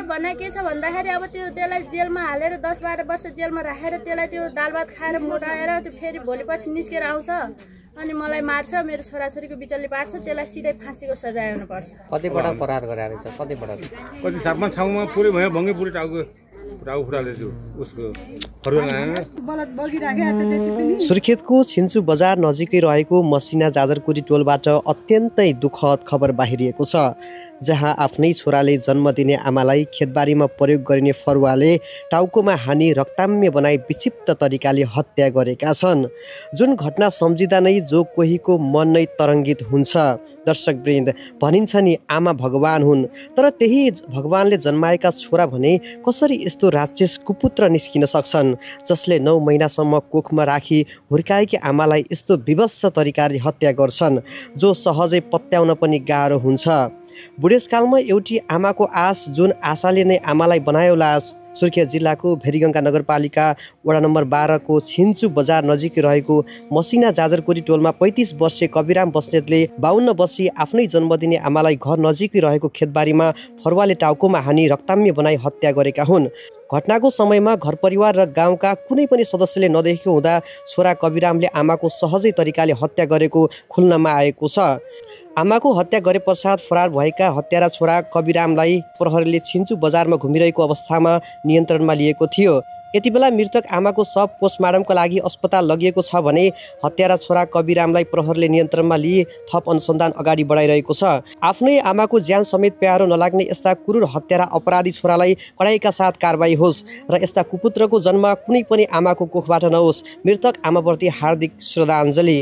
भने के छ भन्दाखेरि अब त्यसलाई जेलमा हालेर 10-12 वर्ष जेलमा राखेर त्यसलाई त्यो दाल भात खाएर मोटाएर त्यो फेरि भोलिपर्सि निस्केर आउँछ अनि मलाई मार्छ, मेरो छोराछोरीको बिचल्ली पार्छ, त्यसलाई सिधै फाँसीको सजाय हुनुपर्छ। कतिपटक फरार गराएर छ? कतिपटक? कति 7-5 ठाउँमा पुरै भयो, भङ्गे पुरै टाउको फुराले छु उसको सुर्खेतको छिन्चु बजार नजिकै रहेको मसिना जाजरकोटी टोलबाट अत्यन्तै दुःखद खबर बाहिरिएको छ, जहाँ आफ्नै छोराले जन्म दिने आमालाई खेतबारीमा प्रयोग गरिने फरुवाले टाउकोमा हानी रक्ताम्य बनाई विक्षिप्त तरिकाले हत्या गरेका छन्। जुन घटना सम्झिँदा नै जो कोहीको मन नै तरङ्गित हुन्छ। दर्शकवृन्द, भनिन्छ नि आमा भगवान हुन्, तर त्यही भगवानले जन्माएका छोरा भने कसरी यस्तो राक्षस कुपुत्र निस्किन सक्छन्, जसले 9 महिनासम्म कोखमा राखी हुर्काएकी आमालाई यस्तो विभत्स तरिकाले हत्या गर्छन्, जो सहजै पत्याउन पनि गाह्रो हुन्छ। बुढेसकालमा एउटी आमाको आश, जुन आशाले नै आमालाई बनायो लास। सुर्खेत जिल्लाको भेरीगङ्गा नगरपालिका वडा नम्बर 12 को छिन्चु बजार नजिक रहेको मसिना जाजरकोटी टोलमा 35 वर्षीय कविराम बस्नेतले 52 वर्षीय आफ्नै जन्मदिने आमालाई घर नजिकै रहेको खेतबारीमा फरुवाले टाउकोमा हानी रक्ताम्य बनाई हत्या गरेका हुन्। घटनाको समयमा घर परिवार र गाउँका कुनै पनि सदस्यले नदेखेको हुँदा छोरा कविरामले आमाको सहजै तरिकाले हत्या गरेको खुल्नमा आएको छ। आमाको हत्या गरे पश्चात फरार भएका हत्यारा छोरा कविरामलाई प्रहरीले छिन्चु बजारमा घुमिरहेको अवस्थामा नियन्त्रणमा लिएको थियो। यति बेला मृतक आमाको शव पोस्टमार्टमका लागि अस्पताल लगिएको छ भने हत्यारा छोरा कविरामलाई प्रहरीले नियन्त्रणमा लिए थप अनुसन्धान अगाडि बढाइरहेको छ। आफ्नै आमाको ज्यान समेत प्यारो नलाग्ने यस्ता क्रूर हत्यारा अपराधी छोरालाई कडाइका साथ कारबाही होस् र यस्ता कुपुत्रको जन्म कुनै पनि आमाको कोखबाट नहोस्। मृतक आमाप्रति हार्दिक श्रद्धाञ्जली।